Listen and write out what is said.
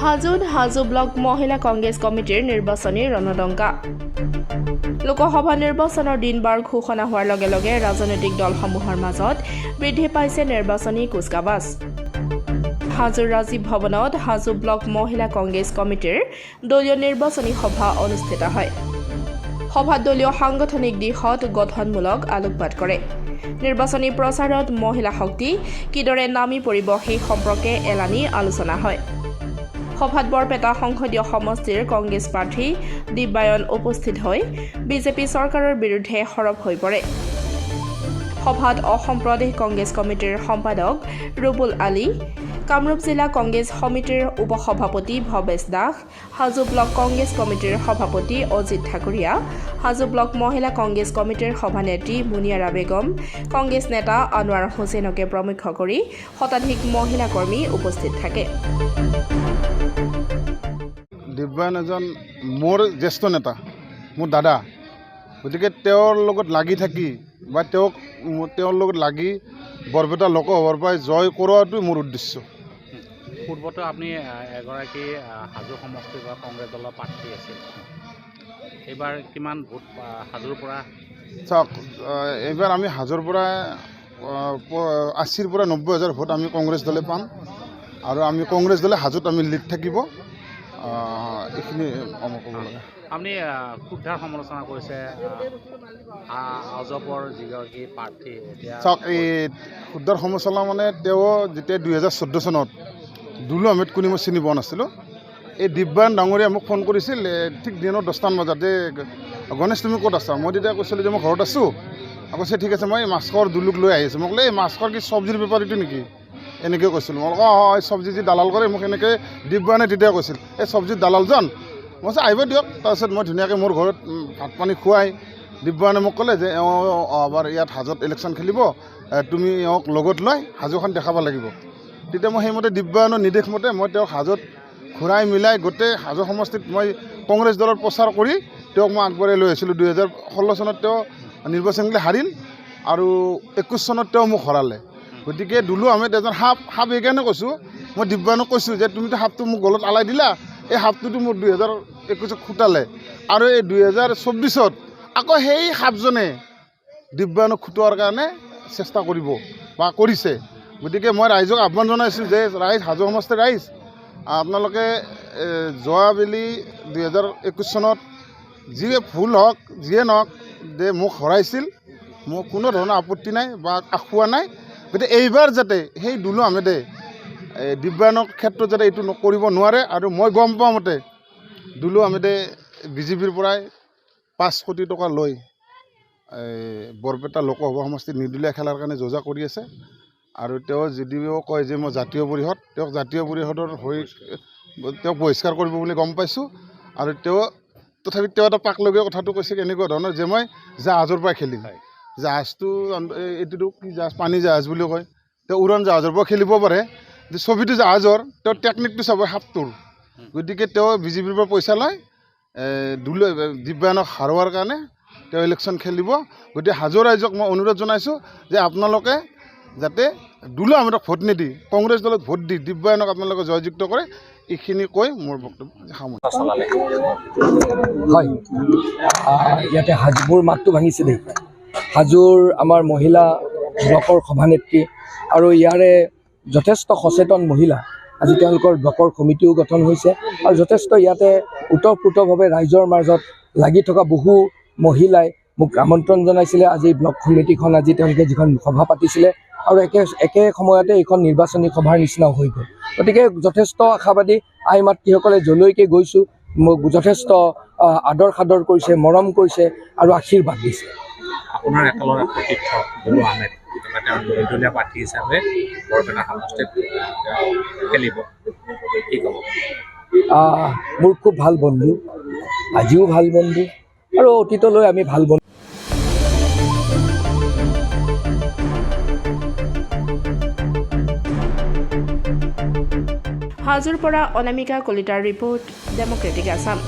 Hajo block মহিলা কংগ্ৰেছ কমিটিৰ নিৰ্বাচনী ৰণদংকা লোকসভা নিৰ্বাচনৰ দিনবাৰ ঘোষণা হোৱাৰ লগে লগে ৰাজনৈতিক দলসমূহৰ মাজত বৃদ্ধি পাইছে নিৰ্বাচনী কুচকাৱাজ। হাজোৰ ৰাজীৱ ভৱনত হাজো ব্লক মহিলা কংগ্ৰেছ কমিটিৰ দলীয় নিৰ্বাচনী সভা অনুষ্ঠিত হয়। সভাত দলীয় সাংগঠনিক দিশত গঠনমূলক আলোকপাত কৰে। নিৰ্বাচনী প্ৰচাৰত মহিলা শক্তি কিদৰে নামি পৰিব সেই সম্পৰ্কে এলানি আলোচনা হয়। সভাত বৰপেটা সংসদীয় সমষ্টিৰ কংগ্ৰেছ প্ৰাৰ্থী দিব্যায়ন উপস্থিত হৈ বিজেপি চৰকাৰৰ বিৰুদ্ধে সৰব হৈ পৰে। সভাত অসম প্ৰদেশ কংগ্ৰেছ কমিটিৰ সম্পাদক ৰুবুল আলী, কামৰূপ জিলা কংগ্ৰেছ সমিতিৰ উপসভাপতি ভৱেশ দাস, হাজো ব্লক কংগ্ৰেছ কমিটিৰ সভাপতি অজিত ঠাকুৰীয়া, হাজো ব্লক মহিলা কংগ্ৰেছ কমিটিৰ সভানেত্ৰী মুনিয়াৰা বেগম, কংগ্ৰেছ নেতা আনোৱাৰ হুছেইনকে প্ৰমুখ কৰি শতাধিক মহিলা কৰ্মী উপস্থিত থাকে। দিব্যায়ন এজন মোৰ জ্যেষ্ঠ নেতা, মোৰ দাদা, গতিকে তেওঁৰ লগত লাগি থাকি বা তেওঁৰ লগত লাগি বৰপেটা লোকসভাৰ পৰা জয় কৰোৱাটো মোৰ উদ্দেশ্য। পূৰ্বতে আপুনি এগৰাকী হাজো সমষ্টিৰ পৰা কংগ্ৰেছ দলৰ প্ৰাৰ্থী আছিল। এইবাৰ কিমান ভোট হাজোৰ পৰা? চাওক, এইবাৰ আমি হাজোৰ পৰা 80,000 পৰা 90,000 ভোট আমি কংগ্ৰেছ দলে পাম আৰু আমি কংগ্ৰেছ দলে হাজোত আমি লিড থাকিব। এইখিনি ক'ব লাগে। আপুনি ক্ষুদ্ধাৰ সমালোচনা কৰিছে আজবৰ যিগৰাকী প্ৰাৰ্থী। এতিয়া চাওক, এই ক্ষুদ্ধাৰ সমালোচনা মানে তেওঁ যেতিয়া 2014 চনত দুলু আহমেদ কুনি মই চিনি পোৱা নাছিলোঁ, এই দিব্যায়ন ডাঙৰীয়া মোক ফোন কৰিছিল ঠিক দিনৰ 10টামান বজাত, যে গণেশ তুমি ক'ত আছা? মই তেতিয়া কৈছিলোঁ যে মই ঘৰত আছোঁ। কৈছে ঠিক আছে, মই মাছখোৱাৰ দুলুক লৈ আহিছোঁ। মই ক'লো এই মাছখোৱাৰ কি চব্জিৰ বেপাৰীটো নেকি? এনেকৈ কৈছিলোঁ। মই এই চব্জি যি দালাল কৰে, মোক এনেকৈ দিব্যায়নে তেতিয়া কৈছিল এই চব্জিৰ দালালজন। মই কৈছোঁ আহিব দিয়ক। তাৰপিছত মই ধুনীয়াকৈ মোৰ ঘৰত ভাত পানী খুৱাই দিব্যায়নে মোক ক'লে যে আবাৰ ইয়াত হাজোত ইলেকশ্যন খেলিব, তুমি এওঁক লগত লৈ হাজোখন দেখাব লাগিব। তেতিয়া মই সেইমতে দিব্যায়নৰ নিৰ্দেশ মতে মই তেওঁক হাজোত ঘূৰাই মিলাই গোটেই হাজো সমষ্টিত মই কংগ্ৰেছ দলৰ প্ৰচাৰ কৰি তেওঁক মই আগবঢ়াই লৈ আহিছিলোঁ। 2016 চনত তেওঁ নিৰ্বাচনলৈ হাৰিল আৰু 21 চনত তেওঁ মোক হৰালে। গতিকে দুলু আহমেদ এজন সাপ এইকাৰণে কৈছোঁ, মই দিব্যায়নক কৈছোঁ যে তুমিতো সাপটো মোক গলত আলাই দিলা, এই সাপটোতো মোৰ 2021 খুটালে আৰু এই 2024 আকৌ সেই সাপজনে দিব্যায়নক খুটোৱাৰ কাৰণে চেষ্টা কৰিব বা কৰিছে। গতিকে মই ৰাইজক আহ্বান জনাইছোঁ যে ৰাইজ, হাজো সমষ্টিৰ ৰাইজ, আপোনালোকে যোৱাবেলি 2021 চনত যিয়ে ভুল হওক যিয়ে নহওক যে মোক হৰাইছিল, মোৰ কোনো ধৰণৰ আপত্তি নাই বা আখুৱা নাই। গতিকে এইবাৰ যাতে সেই দুলু আহমেদে দিব্যায়নৰ ক্ষেত্ৰত যাতে এইটো কৰিব নোৱাৰে। আৰু মই গম পোৱা মতে দুলু আহমেদে বিজেপিৰ পৰাই 5 কোটি টকা লৈ বৰপেটা লোকসভা সমষ্টিত নিৰ্দলীয় খেলাৰ কাৰণে যোজা কৰি আছে। আৰু তেওঁ যদিও কয় যে মই জাতীয় পৰিষদ, তেওঁক জাতীয় পৰিষদৰ হৈ তেওঁক বহিষ্কাৰ কৰিব বুলি গম পাইছোঁ। আৰু তথাপি তেওঁ এটা পাকলগীয়া কথাটো কৈছে এনেকুৱা ধৰণৰ যে মই জাহাজৰ পৰা খেলিম। জাহাজটো এইটোতো কি জাহাজ, পানী জাহাজ বুলি কয়, তেওঁ উৰণ জাহাজৰ পৰা খেলিব পাৰে। ছবিটো জাহাজৰ, তেওঁৰ টেকনিকটো চাব সাপটোৰ। গতিকে তেওঁ বিজেপিৰ পৰা পইচা লয় দিব্যায়নক হাৰোৱাৰ কাৰণে তেওঁ ইলেকশ্যন খেলিব। গতিকে হাজো ৰাইজক মই অনুৰোধ জনাইছোঁ যে আপোনালোকে যাতে দুলু আহমেদক ভোট নিদি কংগ্ৰেছ দলত ভোট দি দিব্যায়নক আপোনালোকে জয়যুক্ত কৰে। এইখিনি কৈ মোৰ বক্তব্য সামৰিছোঁ। হয়, ইয়াতে হাজোৰ মাতটো ভাঙিছে দেই। হাজোৰ আমাৰ মহিলা ব্লকৰ সভানেত্ৰী আৰু ইয়াৰে যথেষ্ট সচেতন মহিলা, আজি তেওঁলোকৰ ব্লকৰ কমিটিও গঠন হৈছে আৰু যথেষ্ট ইয়াতে ওতঃপ্ৰোতভাৱে ৰাইজৰ মাজত লাগি থকা বহু মহিলাই মোক আমন্ত্ৰণ জনাইছিলে। আজি ব্লক কমিটিখন আজি তেওঁলোকে যিখন সভা পাতিছিলে আৰু একে সময়তে এইখন নিৰ্বাচনী সভাৰ নিচিনাও হৈ গ'ল। গতিকে যথেষ্ট আশাবাদী আই মাতৃসকলে যলৈকে গৈছোঁ মোক যথেষ্ট আদৰ সাদৰ কৰিছে, মৰম কৰিছে আৰু আশীৰ্বাদ দিছে। আপোনাৰ একেলগে সতীৰ্থ দুলু আহমেদ তেওঁ নিৰ্দলীয় প্ৰাৰ্থী হিচাপে বৰপেটা সমষ্টিত খেলিব, কি ক'ব? মোৰ খুব ভাল বন্ধু, আজিও ভাল বন্ধু আৰু অতীতলৈ আমি ভাল বন্ধু। হাজোৰ পৰা অনামিকা কলিতাৰ ৰিপৰ্ট, ডেমক্ৰেটিক আছাম।